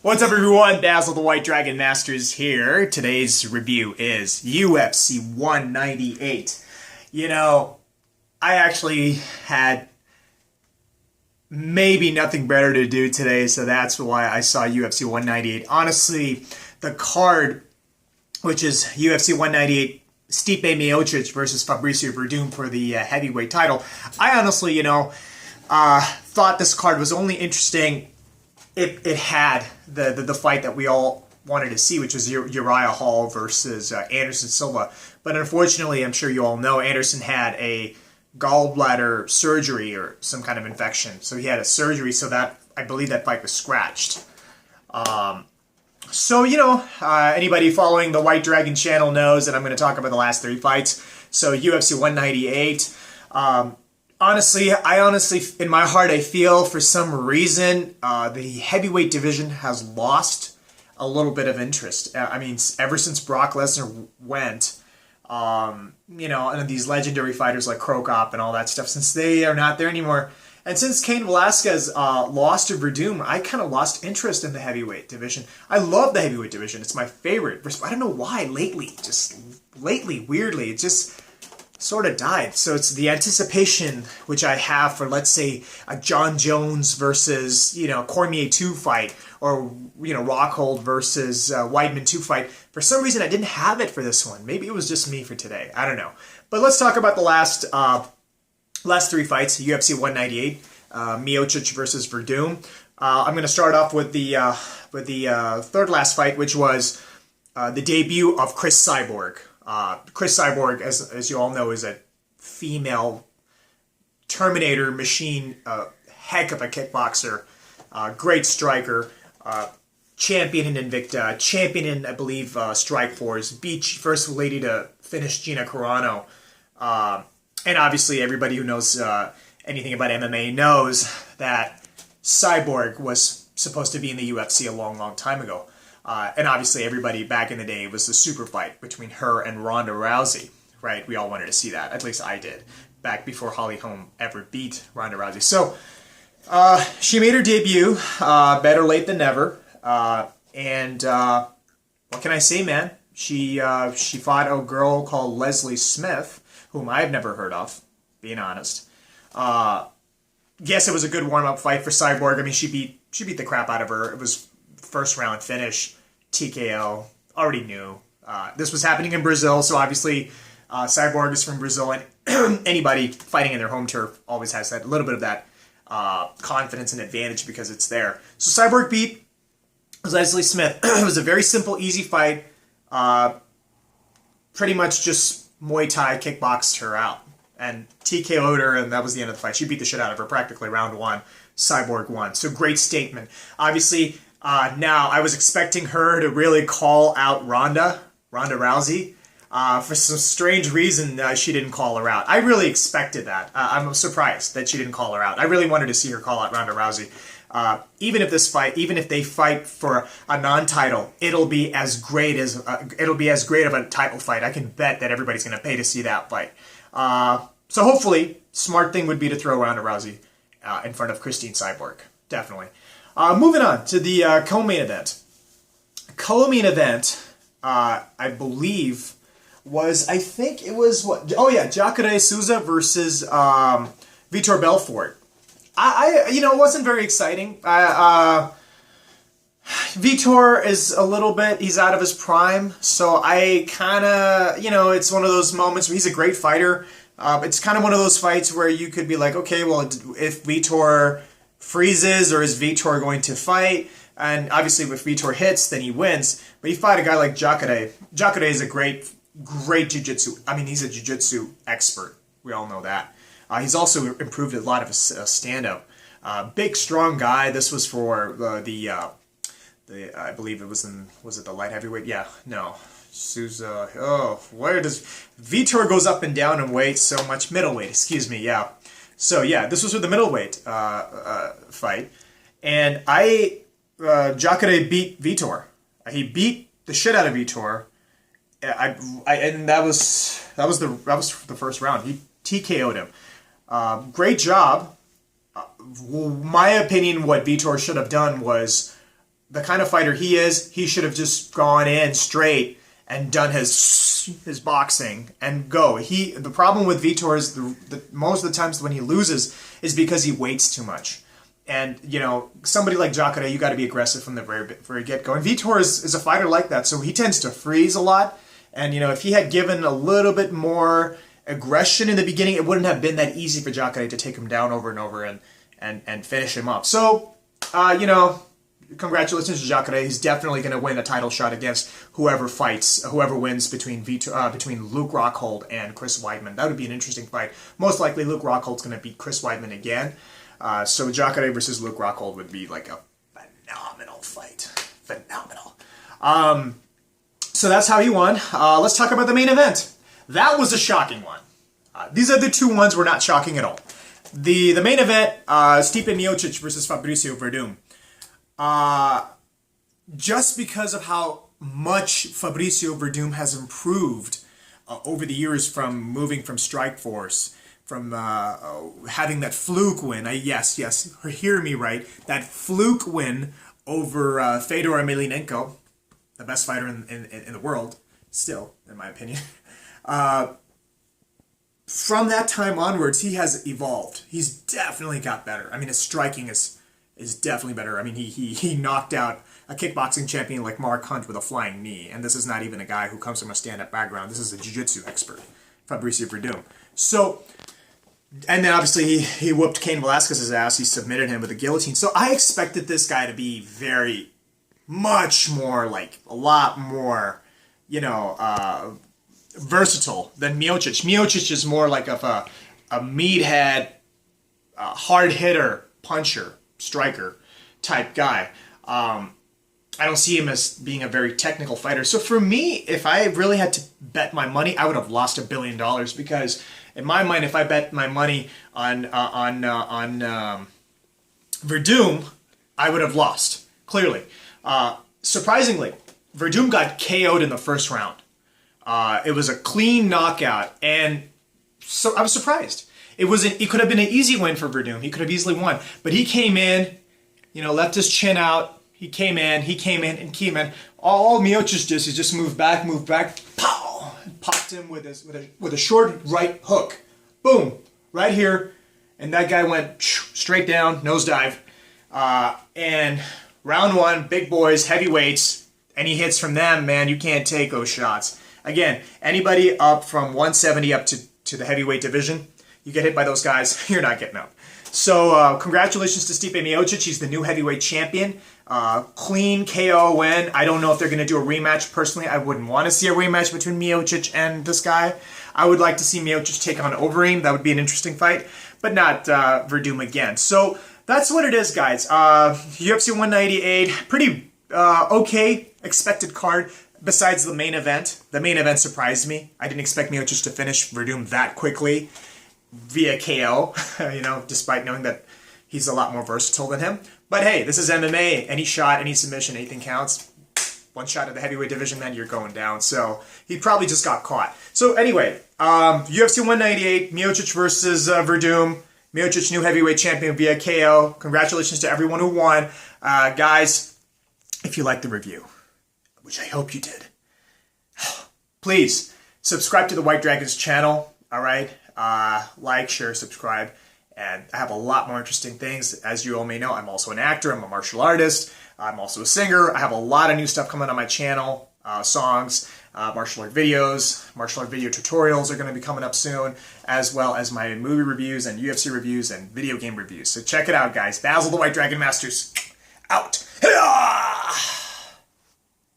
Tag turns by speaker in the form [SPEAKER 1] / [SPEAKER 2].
[SPEAKER 1] What's up, everyone? Basil the White Dragon Masters here. Today's review is UFC 198. You know, I actually had maybe nothing better to do today, so that's why I saw UFC 198. Honestly, the card, which is UFC 198, Stipe Miocic versus Fabricio Werdum for the heavyweight title, I honestly, thought this card was only interesting if it had the fight that we all wanted to see, which was Uriah Hall versus Anderson Silva. But unfortunately, I'm sure you all know, Anderson had a gallbladder surgery or some kind of infection. So he had a surgery, so that I believe that fight was scratched. Anybody following the White Dragon channel knows that I'm going to talk about the last 3 fights. So UFC 198. Honestly, in my heart, I feel for some reason the heavyweight division has lost a little bit of interest. Ever since Brock Lesnar went, and these legendary fighters like Krokop and all that stuff, since they are not there anymore, and since Cain Velasquez lost to Werdum, I kind of lost interest in the heavyweight division. I love the heavyweight division. It's my favorite. I don't know why lately, weirdly, it just sort of died. So it's the anticipation which I have for, let's say, a John Jones versus, Cormier 2 fight, or, Rockhold versus Weidman 2 fight. For some reason, I didn't have it for this one. Maybe it was just me for today. I don't know. But let's talk about the last 3 fights. UFC 198, Miocic versus Werdum. I'm going to start off with the third last fight, which was the debut of Chris Cyborg. Chris Cyborg, as you all know, is a female Terminator machine, heck of a kickboxer, great striker, champion in Invicta, champion in, I believe, Strikeforce, beat first lady to finish Gina Carano. And obviously everybody who knows anything about MMA knows that Cyborg was supposed to be in the UFC a long, long time ago. And obviously everybody back in the day was the super fight between her and Ronda Rousey, right? We all wanted to see that. At least I did, back before Holly Holm ever beat Ronda Rousey. So she made her debut, better late than never. And what can I say, man? She fought a girl called Leslie Smith, whom I've never heard of, being honest. Yes, it was a good warm-up fight for Cyborg. I mean, she beat the crap out of her. It was first round finish, TKO, already knew. This was happening in Brazil, so obviously Cyborg is from Brazil, and anybody fighting in their home turf always has that little bit of that confidence and advantage because it's there. So Cyborg beat Leslie Smith. It was a very simple, easy fight. Pretty much just Muay Thai kickboxed her out and TKO'd her, and that was the end of the fight. She beat the shit out of her practically round 1. Cyborg won. So great statement. Obviously, now I was expecting her to really call out Ronda Rousey. For some strange reason, she didn't call her out. I really expected that. I'm surprised that she didn't call her out. I really wanted to see her call out Ronda Rousey. Even if they fight for a non-title, it'll be as great of a title fight. I can bet that everybody's going to pay to see that fight. So hopefully, smart thing would be to throw Ronda Rousey in front of Christine Cyborg. Definitely. Moving on to the co-main event. Co-main event, I believe, Jacare Souza versus Vitor Belfort. It wasn't very exciting. Vitor is he's out of his prime, so I kind of, it's one of those moments where he's a great fighter. It's kind of one of those fights where you could be like, okay, well, if Vitor freezes, or is Vitor going to fight? And obviously if Vitor hits, then he wins. But you fight a guy like Jacare. Jacare is a great jiu-jitsu. I mean, he's a jiu-jitsu expert. We all know that. He's also improved a lot of his stand-up. Big, strong guy. This was for I believe it was it the light heavyweight? Yeah, no. Souza. Oh, where does Vitor goes up and down in weight so much? Middleweight, excuse me, yeah. So yeah, this was for the middleweight fight, and Jacare beat Vitor. He beat the shit out of Vitor. And that was the first round. He TKO'd him. Great job. My opinion, what Vitor should have done was the kind of fighter he is, he should have just gone in straight and done his boxing and go. The problem with Vitor is most of the times when he loses is because he waits too much. And, you know, somebody like Jacare, you got to be aggressive from the very get-go. And Vitor is a fighter like that, so he tends to freeze a lot. And, you know, if he had given a little bit more aggression in the beginning, it wouldn't have been that easy for Jacare to take him down over and over and finish him up. So, you know, congratulations to Jacare. He's definitely going to win a title shot against whoever wins between Luke Rockhold and Chris Weidman. That would be an interesting fight. Most likely Luke Rockhold's going to beat Chris Weidman again. So Jacare versus Luke Rockhold would be like a phenomenal fight. Phenomenal. So that's how he won. Let's talk about the main event. That was a shocking one. These other two ones were not shocking at all. The main event, Stipe Miocic versus Fabricio Werdum. Just because of how much Fabricio Werdum has improved over the years from moving from Strikeforce, from having that fluke win. Yes, hear me right. That fluke win over Fedor Emelianenko, the best fighter in the world, still, in my opinion. From that time onwards, he has evolved. He's definitely got better. I mean, his striking is definitely better. I mean, he knocked out a kickboxing champion like Mark Hunt with a flying knee. And this is not even a guy who comes from a stand-up background. This is a jiu-jitsu expert, Fabricio Werdum. So, and then obviously he whooped Cain Velasquez's ass. He submitted him with a guillotine. So I expected this guy to be very much more, like, a lot more, you know, versatile than Miocic. Miocic is more like of a meathead, hard hitter, puncher, striker type guy. I don't see him as being a very technical fighter. So for me, if I really had to bet my money, I would have lost $1 billion because in my mind, if I bet my money on Werdum, I would have lost, clearly. Surprisingly, Werdum got KO'd in the first round. It was a clean knockout, and so I was surprised. It could have been an easy win for Werdum. He could have easily won, but he came in, you know, left his chin out. He came in. All Miocic did is just move back, pow, and popped him with a short right hook, boom, right here, and that guy went straight down, nosedive, and round one, big boys, heavyweights, any hits from them, man, you can't take those shots. Again, anybody up from 170 up to the heavyweight division, you get hit by those guys, you're not getting up. So congratulations to Stipe Miocic. He's the new heavyweight champion. Clean KO win. I don't know if they're going to do a rematch. Personally, I wouldn't want to see a rematch between Miocic and this guy. I would like to see Miocic take on Overeem. That would be an interesting fight, but not Werdum again. So that's what it is, guys. UFC 198, pretty okay expected card. Besides the main event. The main event surprised me. I didn't expect Miocic to finish Werdum that quickly via KO, you know, despite knowing that he's a lot more versatile than him. But hey, this is MMA. Any shot, any submission, anything counts. One shot at the heavyweight division, man, you're going down. So he probably just got caught. So anyway, UFC 198, Miocic versus Werdum. Miocic, new heavyweight champion via KO. Congratulations to everyone who won. Guys, if you liked the review, which I hope you did, please subscribe to the White Dragons channel, all right? Like, share, subscribe, and I have a lot more interesting things. As you all may know, I'm also an actor, I'm a martial artist, I'm also a singer. I have a lot of new stuff coming on my channel, songs, martial art videos, martial art video tutorials are going to be coming up soon, as well as my movie reviews and UFC reviews and video game reviews. So check it out, guys. Basil the White Dragon Masters, out.